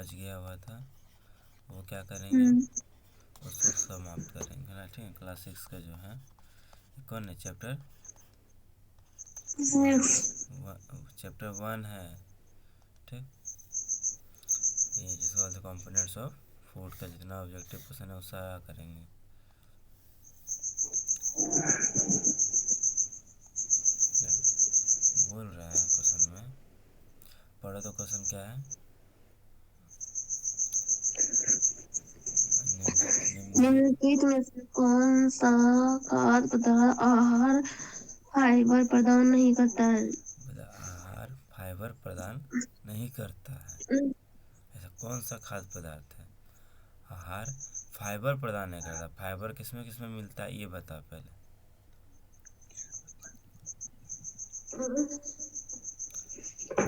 बच गया हुआ था वो क्या करेंगे, उसको समाप्त करेंगे ना। ठीक है, क्लास 6 का जो है कौन है, चैप्टर चैप्टर 1 है। ठीक, ये जिसको बोलते हैं कंपोनेंट्स ऑफ फूड का जितना ऑब्जेक्टिव क्वेश्चन है वो सारा करेंगे। बोल रहा है क्वेश्चन में, पढ़ो तो क्वेश्चन क्या है। निम्नलिखित में से कौन सा खाद्य पदार्थ आहार फाइबर प्रदान नहीं करता है? आहार फाइबर प्रदान नहीं करता है, ऐसा कौन सा खाद्य पदार्थ है आहार फाइबर प्रदान नहीं करता। फाइबर किसमें किसमें मिलता है ये बता पहले।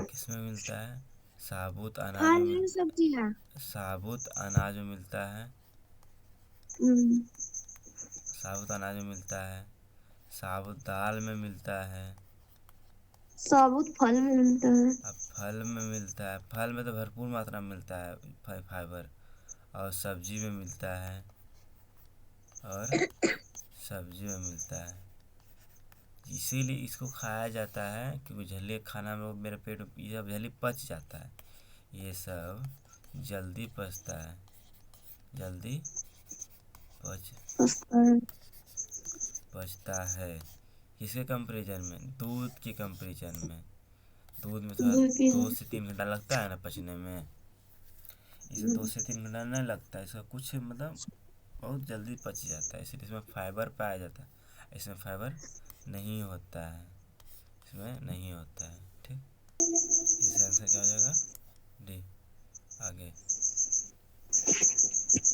किसमें मिलता है, साबुत अनाज में, सब्जियां। साबुत अनाज में मिलता है, साबुत अनाज में मिलता है, साबुत दाल में मिलता है, साबुत फल में मिलता है। अब फल में मिलता है, फल में तो भरपूर मात्रा में मिलता है फाइबर, और सब्जी में मिलता है, और सब्जी में मिलता है, इसीलिए इसको खाया जाता है क्योंकि झल्ली खाना में वो मेरे पेट में ये सब जल्दी पच जाता है, ये सब जल्दी पचता है, जल्दी पचता है। किसके कंपेरिजन में, दूध के कंपेरिजन में। दूध में थोड़ा 2 से 3 घंटा लगता है ना पचने में, इसे 2 से 3 घंटा नहीं लगता है, इसका कुछ मतलब बहुत जल्दी पच जाता है, इसलिए इसमें फाइबर पाया जाता है, इसमें फाइबर नहीं होता है, इसमें नहीं होता है। ठीक, इसका आंसर क्या हो जाएगा, डी। आगे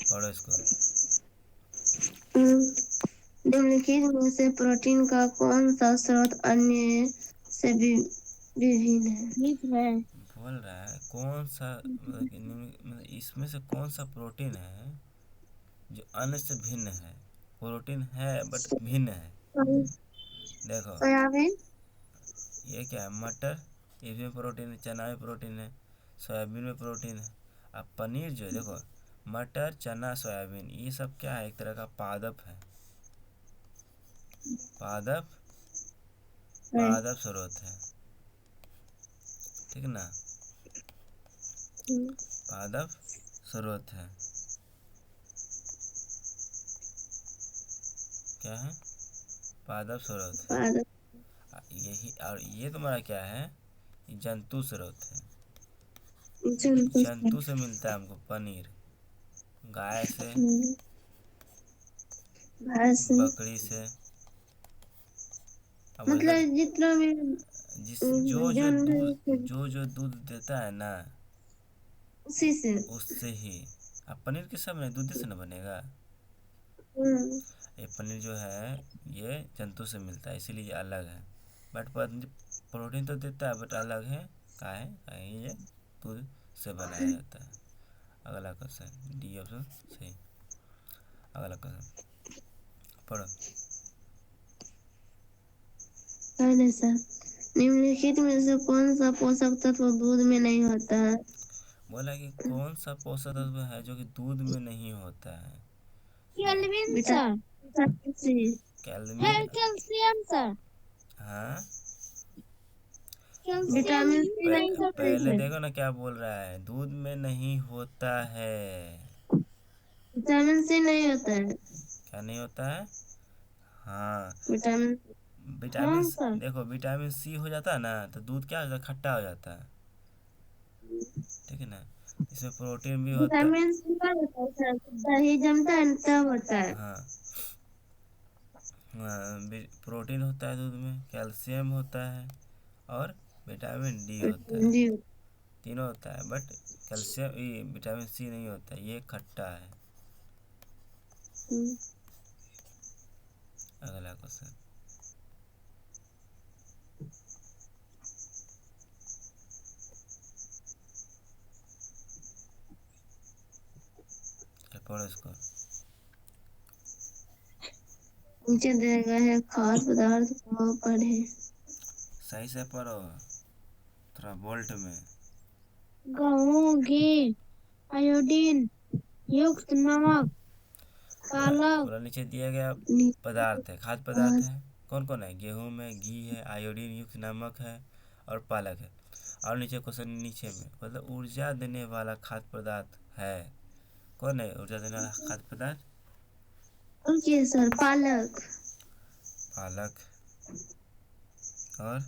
पढ़ो इसको। निम्नलिखित में से प्रोटीन का कौन सा स्रोत अन्य से विभिन्न है? बोल रहा है कौन सा, मतलब इसमें से कौन सा प्रोटीन है जो अन्य से भिन्न है। प्रोटीन है बट भिन्न है। देखो सोयाबीन। ये क्या है, मटर, इसमें प्रोटीन है, चना में प्रोटीन है, सोयाबीन में प्रोटीन है। अब पनीर जो है, देखो मटर चना सोयाबीन ये सब क्या है, एक तरह का पादप है, पादप, पादप स्रोत है, ठीक ना, पादप स्रोत है, क्या है, पादप स्रोत है। यही, और ये तुम्हारा क्या है, जंतु स्रोत है, जंतु से मिलता है हमको पनीर, गाय से, बकरी से, अब अगर मतलब जितना भी जिस जो जो दूध जो दूध देता है ना उसी से। उससे ही। अब पनीर किस सब में, दूध से ना बनेगा। ये पनीर जो है ये जंतु से मिलता है इसीलिए ये अलग है, बट प्रोटीन तो देता है बट अलग है, का है ये दूध से बनाया जाता है। अगला क्वेश्चन, डी ऑप्शन सही। अगला क्वेश्चन पढ़ो। निम्नलिखित में से कौन सा पोषक तत्व दूध में नहीं होता है? बोला कि कौन सा पोषक तत्व है जो कि दूध में नहीं होता है। Calcium sir. Calcium, calcium sir. हाँ विटामिन सी नहीं होता है पहले सर। देखो ना क्या बोल रहा है, दूध में नहीं होता है। विटामिन सी नहीं होता है। क्या नहीं होता है, हाँ विटामिन। विटामिन, हाँ सर। देखो विटामिन सी हो जाता है ना तो दूध क्या हो जाता है, खट्टा हो जाता है, ठीक है ना। इसमें प्रोटीन भी होता है, विटामिन सी का होता है सर, दही जमता है तब होता है। हाँ प्रोटीन होता है दूध में, कैल्शियम होता है, और विटामिन डी होता है, जी। तीनों होता है, बट कैल्शियम ये विटामिन सी नहीं होता है, ये खट्टा है। अगला क्वेश्चन, पढ़ो इसको। नीचे दिए गए है खाद्य पदार्थ को पढ़े। सही से पढ़ो, थोड़ा बोल्ट में। गेहूँ, घी, आयोडीन युक्त नमक, पालक, पूरा नीचे दिया गया पदार्थ है, खाद्य पदार्थ और है। कौन कौन है? गेहूँ है, घी है, आयोडीन युक्त नमक है और पालक है। और नीचे क्वेश्चन नीचे में मतलब ऊर्जा देने वाला खाद्य पदार्थ है। कौन है ऊर्जा देने वाला खाद्य पदार्थ? ओके सर, पालक पालक। और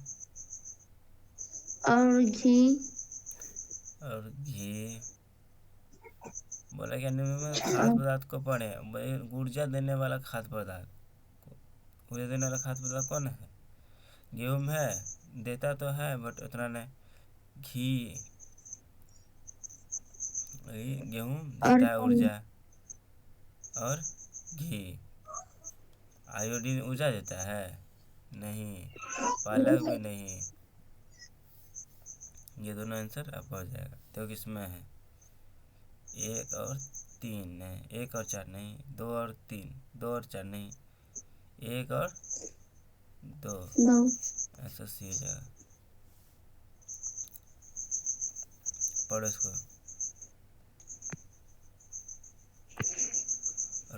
और घी घी। बोला क्या में खाद्य और पदार्थ को पढ़े, ऊर्जा देने वाला खाद्य पदार्थ। ऊर्जा देने वाला खाद्य पदार्थ कौन है? गेहूँ है, देता तो है बट उतना नहीं। घी, गेहूँ देता है ऊर्जा। और घी, आयोडीन ऊर्जा देता है? नहीं। पालक भी नहीं। ये दोनों आंसर आपका हो जाएगा। तो किसमें है? 1 और 3 है, 1 और 4 नहीं, 2 और 3, 2 और 4 नहीं, 1 और 2। दो। ऐसा सी हो जाएगा। पढ़ो इसको।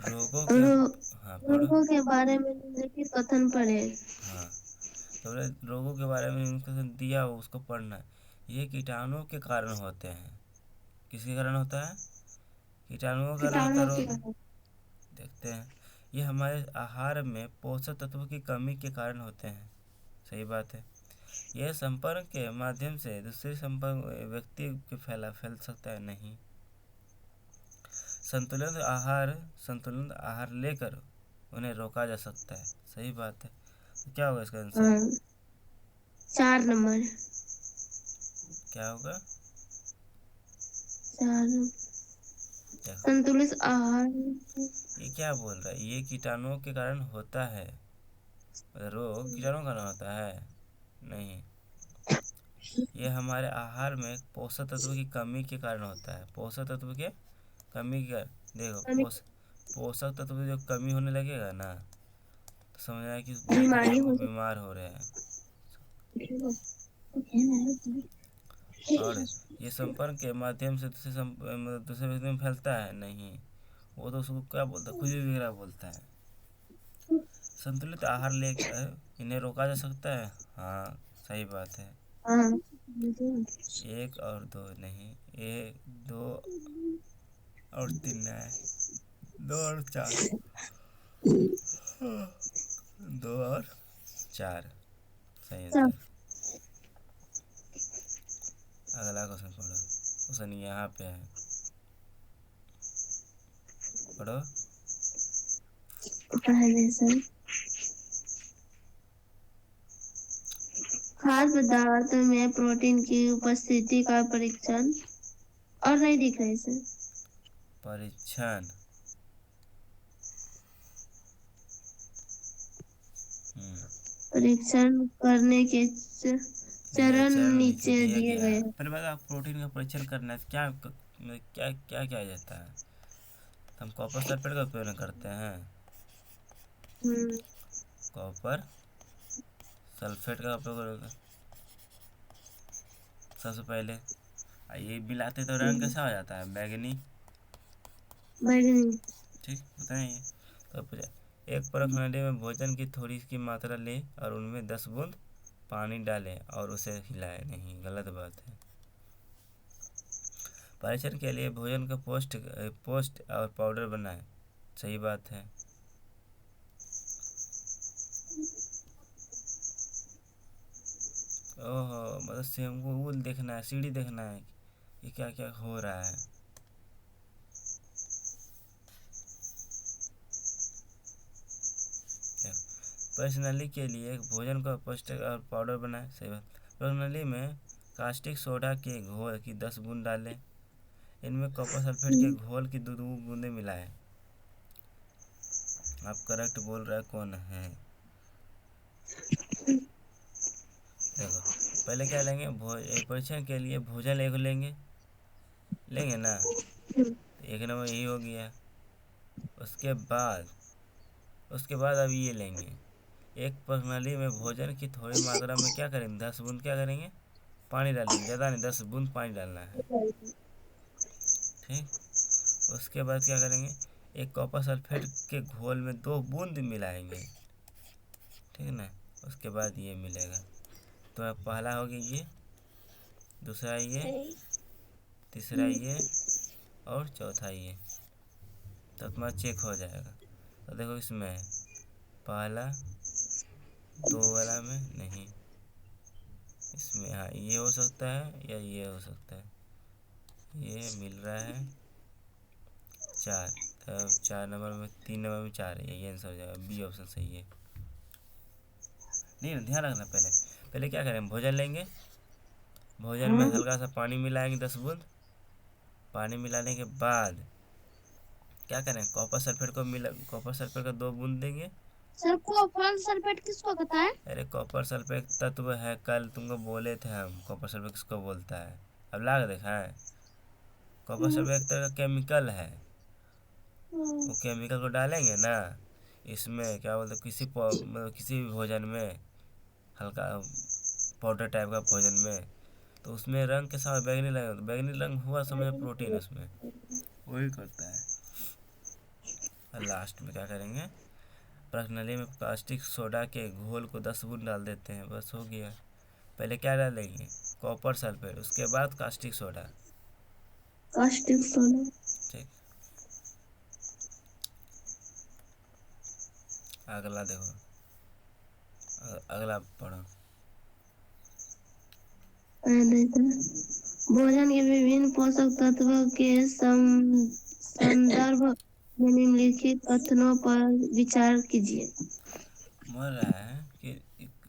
रोगों के, हाँ पढ़ो। रोगों के बारे में निम्नलिखित कथन पढ़े। हाँ तो रोगों के बारे में उनको दिया हो उसको पढ़ना है। ये कीटाणुओं के कारण होते हैं। किसके कारण होता है? कीटाणुओं के कारण होता है कीटाणु के रोग। देखते हैं। ये हमारे आहार में पोषक तत्वों की कमी के कारण होते हैं। सही बात है। यह संपर्क के माध्यम से दूसरे संपर्क व्यक्ति के फैल सकता है? नहीं। संतुलित आहार लेकर उन्हें रोका जा सकता है। सही बात है। तो क्या होगा इसका आंसर? 4 नंबर। क्या होगा? 4 देखो संतुलित आहार। ये क्या बोल रहा है? ये कीटाणुओं के कारण होता है। रोग कीटाणु के कारण होता है? नहीं। ये हमारे आहार में पोषक तत्व की कमी के कारण होता है। पोषक तत्व के कमी के कारण। देखो पोषक तत्व की जो कमी होने लगेगा ना तो समझ आए कि धीरे धीरे बीमारी हमको हो बीमार हो रहे हैं। जाती और ये संपर्क के माध्यम से दूसरे व्यक्ति में फैलता है? नहीं। वो तो उसको क्या बोलता है? खुजली वगैरह बोलता है। संतुलित आहार लेकर इन्हें रोका जा सकता है? हाँ सही बात है। हाँ। 1 और 2 नहीं, 1, 2 और 3 है, 2 और 4। 2 और 4 सही आंसर। अगला क्वेश्चन पढ़ो। क्वेश्चन यहाँ पे है, पढ़ो। पहले से खाद्य पदार्थ में प्रोटीन की उपस्थिति का परीक्षण और नहीं दिख रहे सर। परीक्षण। परीक्षण करने के चरण चरण नीचे नीचे दिया दिए गया गए है। हैं। पहले बात आप प्रोटीन का परीक्षण करना है तो क्या क्या किया जाता है? हम कॉपर सल्फेट का उपयोग करते हैं। हम्म, कॉपर सल्फेट का उपयोग करोगे सबसे पहले। ये मिलाते तो रंग कैसा हो जाता है? बैगनी। बैगनी। ठीक बताइए। तो एक परख नली में भोजन की थोड़ी की मात्रा ले और उनमें 10 बूंद पानी डालें और उसे हिलाएं। नहीं, गलत बात है। परीक्षण के लिए भोजन का पोस्ट और पाउडर बनाएं। सही बात है। ओहो मतलब से हमको वो देखना है, सीढ़ी देखना है कि क्या क्या हो रहा है। पर्सनली के लिए भोजन का पौष्टिक और पाउडर बनाएं। सही बात। पर्सनली में कास्टिक सोडा के घोल की 10 बूंद डालें। इनमें कॉपर सल्फेट के घोल की 2 बूंदें मिलाएं। आप करेक्ट बोल रहे कौन है? देखो पहले क्या लेंगे? परीक्षण के लिए भोजन एक लेंगे ना, तो 1 नंबर यही हो गया। उसके बाद अब ये लेंगे। एक प्रणाली में भोजन की थोड़ी मात्रा में क्या करेंगे? 10 बूंद क्या करेंगे? पानी डालेंगे। ज़्यादा नहीं, 10 बूंद पानी डालना है। ठीक। ठीक। उसके बाद क्या करेंगे, एक कॉपर सल्फेट के घोल में 2 बूंद मिलाएंगे, ठीक है ना। उसके बाद ये मिलेगा। तो अब पहला हो गया ये, दूसरा ये, तीसरा ये और चौथा ये। तो तुम्हारा चेक हो जाएगा। तो देखो इसमें है, पहला 2 वाला में नहीं, इसमें हाँ ये हो सकता है या ये हो सकता है। ये मिल रहा है 4, तब 4 नंबर में, 3 नंबर में 4 है, यही आंसर हो जाएगा, बी ऑप्शन सही है। नहीं ना, ध्यान रखना, पहले पहले क्या करें, भोजन लेंगे, भोजन में हल्का सा पानी मिलाएंगे 10 बूंद। पानी मिलाने के बाद क्या करें, कॉपर सल्फेट का 2 बूंद देंगे। सर कॉपर सल्फेट किसको कहता है? अरे कॉपर सल्फेट तत्व है, कल तुमको बोले थे हम कॉपर सल्फेट किसको बोलता है। अब ला के देखा है, कॉपर सल्फेट एक तरह का केमिकल है। वो केमिकल को डालेंगे ना इसमें, क्या बोलते, मतलब किसी भी भोजन में, हल्का पाउडर टाइप का भोजन में, तो उसमें रंग के साथ बैगनी रंग, बैगनी रंग हुआ समझ, प्रोटीन उसमें वही करता है। और लास्ट में क्या करेंगे, प्रश्नली में कास्टिक सोडा के घोल को 10 बूंद डाल देते हैं, बस हो गया। पहले क्या डालेंगे, कॉपर सल्फेट, उसके बाद कास्टिक सोडा। Caustic soda. ठीक। अगला देखो, अगला पढ़ो। भोजन के विभिन्न पोषक तत्वों के संदर्भ में निम्नलिखित कथनों पर विचार कीजिए। बोल रहा है कि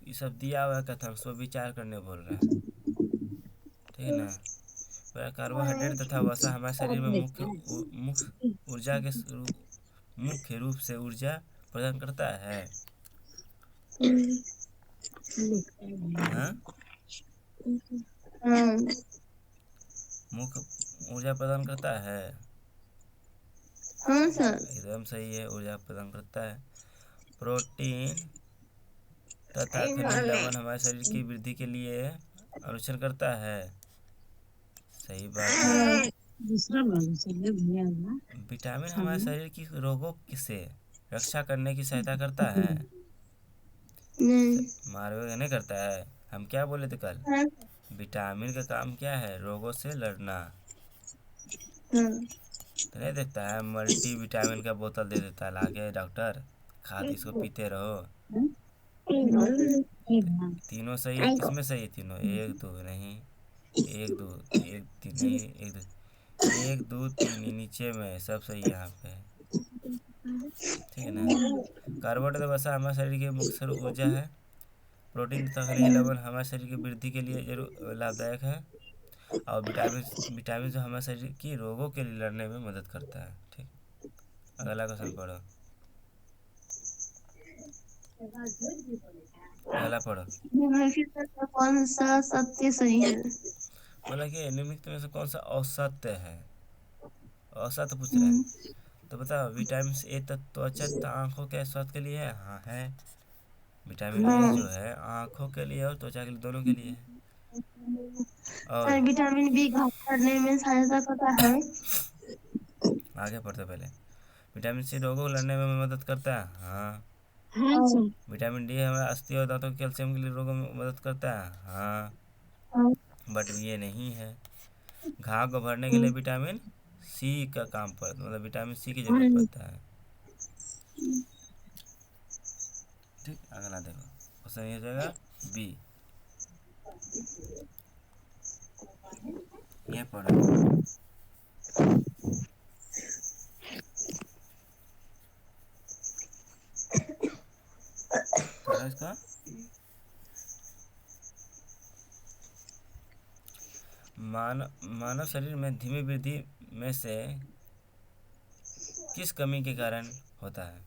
ये सब दिया हुआ कथन, उस पर विचार करने बोल रहा है, ठीक है ना। वह कार्बोहाइड्रेट तथा वसा हमारे शरीर में मुख्य ऊर्जा के मुख्य रूप से ऊर्जा प्रदान करता है। हाँ, मुख्य ऊर्जा प्रदान करता है। हाँ सर। एकदम सही है, ऊर्जा प्रदान करता है। प्रोटीन तथा खनिज लवण हमारे शरीर की वृद्धि के लिए अनुसरण करता है, सही बात है। विटामिन हमारे शरीर की रोगों से रक्षा करने की सहायता करता है, नहीं। मारवेग नहीं करता है। हम क्या बोले थे कल, विटामिन का काम क्या है, रोगों से लड़ना। तो नहीं देखता है, मल्टी विटामिन का बोतल दे देता है लाके डॉक्टर, खाते इसको पीते रहो। तीनों सही है, किसमें सही है तीनों, 1 2 नहीं, 1 2 1 3 नहीं, 1 2 1 2 3 नीचे में सब सही यहाँ पे है, ठीक है ना। कार्बोहाइड्रेट वसा हमारे शरीर की मुख्य स्रोत ऊर्जा है। प्रोटीन तथा खनिज लवण हमारे शरीर की वृद्धि के लिए जरूर लाभदायक है। और विटामिन विटामिन जो हमारे शरीर की रोगों के लिए लड़ने में मदद करता है, ठीक। अगला क्वेश्चन पढ़ो, अगला पढ़ो। निम्नलिखित में से कौन सा सत्य सही है? बोला कि निम्नलिखित में से कौन सा औसत है, औसत पूछ रहा है। तो बताओ, विटामिन ए त्वचा तथा आंखों के स्वास्थ्य के लिए है, हाँ है। विटामिन ए जो है आंखों के लिए और त्वचा के लिए, दोनों के लिए है। और सर विटामिन बी घाव करने में सहायता करता है। आगे पढ़ते पहले, विटामिन सी रोगों को लड़ने में मदद करता है, हाँ। हाँ सर। विटामिन डी हमारे अस्थि और दांतों के कैल्शियम के लिए रोगों में मदद करता है, हाँ। बट ये नहीं है। घाव को भरने के लिए विटामिन सी का काम पड़ता, मतलब विटामिन सी की जरूरत पड़ता है, ठीक। अगला देखो, क्वेश्चन ये हो जाएगा बी, ये पढ़ो, पढ़ो इसका। मानव शरीर में धीमी वृद्धि में से किस कमी के कारण होता है,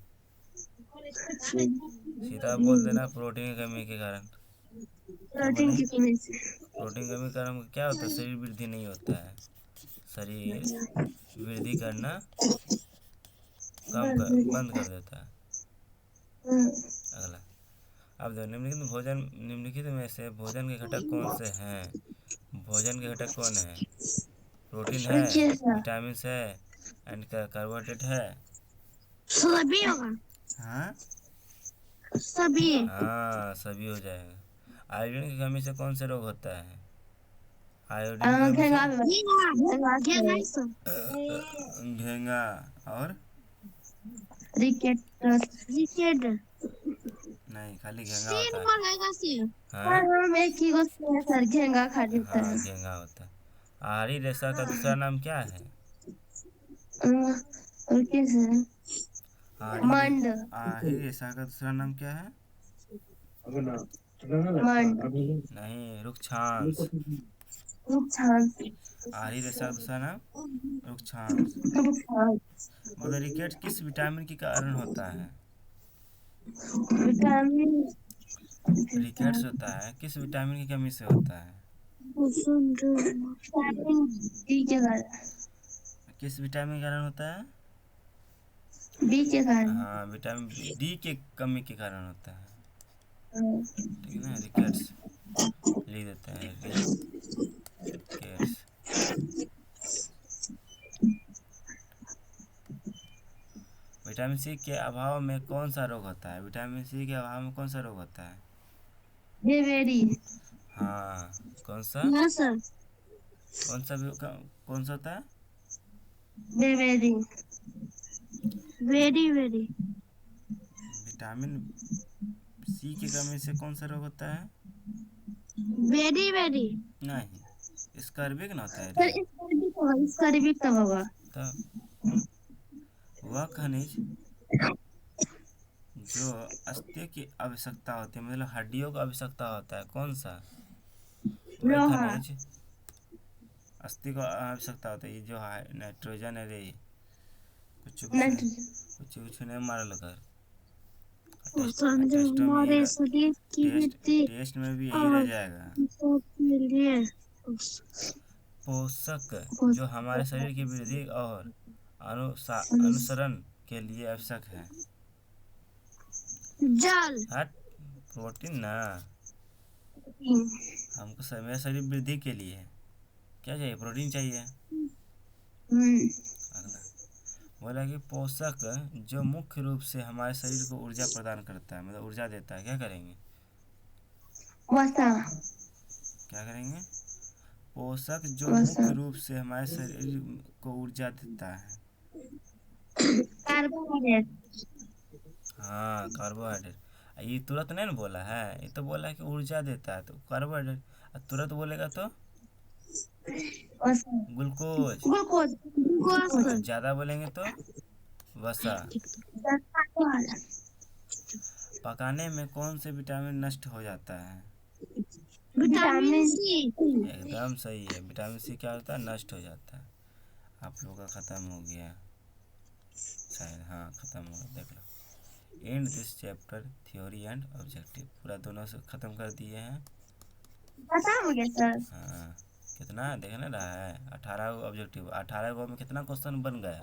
सीधा बोल देना, प्रोटीन की कमी के कारण। क्या प्रोटीन बोले, की कमी से। प्रोटीन की कमी के कारण क्या होता है, शरीर वृद्धि नहीं होता है, शरीर वृद्धि करना बंद कर देता है। अगला, अब देखो, निम्नलिखित में से भोजन के घटक कौन से हैं। भोजन के घटक कौन है, प्रोटीन है, देखिए सर, विटामिन है, एंड कार्बोहाइड्रेट है। सभी होगा, हाँ सभी। हाँ, सभी हो जाएगा। आयोडीन की कमी से कौन से रोग होता है? आयोडीन की कमी से घेंगा और रिकेट, रिकेट, नहीं, खाली घेंगा होता है। सर हाँ हम एक ही को सर घेंगा खा लेता है। हाँ, घेंगा होता है। आहारी रेशा का दूसरा नाम क्या है? और कैसे? मंड, आहारी रेशा का दूसरा नाम क्या है? मंड, नहीं, रुक्षांश। रुक्षांश, आहारी रेशा का दूसरा नाम रुक्षांश। रुक्षांश, मतलब रिकेट किस विटामिन के कारण होता है? विटामिन, रिकेट्स होता है किस विटामिन की कमी से होता है? विटामिन डी के कारण, किस विटामिन के कारण होता है? बी के कारण। हाँ, विटामिन डी के कमी के कारण होता है। हाँ। ठीक है ना, रिकेट्स लिख देते हैं, रिकेट्स। विटामिन सी के अभाव में कौन सा रोग होता है? विटामिन सी के अभाव में कौन सा रोग होता है? बेबेरी, हाँ, कौन सा? हाँ सर, कौन सा होता है? बेबेरी, वेरी वेरी, विटामिन सी की कमी से कौन सा रोग होता है? वेरी वेरी। नहीं, स्कर्विक ना होता है सर रे। इसका रिव्यू कब होगा? तब वह खनिज जो अस्थि की आवश्यकता होती है, मतलब हड्डियों की आवश्यकता होता है, कौन सा? वह लोहा, खनिज अस्थि को आवश्यकता होता है। ये जो है नाइट्रोजन है रे, कुछ कुछ कुछ कुछ नहीं मारल कर। टेस्ट में भी हमारे यही शरीर की टेस्ट वृद्धि टेस्ट में भी यही रह और जाएगा। के लिए पोषक जो हमारे शरीर की वृद्धि और अनुसरण के लिए आवश्यक है। जल, हट, प्रोटीन ना। हमको मेरा शरीर वृद्धि के लिए क्या चाहिए? प्रोटीन चाहिए। अगला बोला कि पोषक जो मुख्य रूप से हमारे शरीर को ऊर्जा प्रदान करता है, मतलब ऊर्जा देता है, क्या करेंगे? वसा, क्या करेंगे? पोषक जो वसा, मुख्य रूप से हमारे शरीर को ऊर्जा देता है। कार्बोहाइड्रेट, हाँ, कार्बोहाइड्रेट। ये तुरंत नहीं ना बोला है, ये तो बोला है कि ऊर्जा देता है, तो कार्बोहाइड्रेट। तुरंत बोलेगा तो वसा, ग्लूकोज। ग्लूकोज, और ग्लूकोज, ज़्यादा बोलेंगे तो वसा। पकाने में कौन से विटामिन नष्ट हो जाता है? विटामिन सी, एकदम सही है, विटामिन सी क्या होता है? नष्ट हो जाता है। आप लोगों का ख़त्म हो गया शायद, हाँ ख़त्म हो गया, देख लो। And this chapter theory and objective, पूरा दोनों से ख़त्म कर दिए हैं। खत्म हो गया सर। हाँ, कितना देख ना रहा है? 18 ऑब्जेक्टिव, 18 में कितना क्वेश्चन बन गया?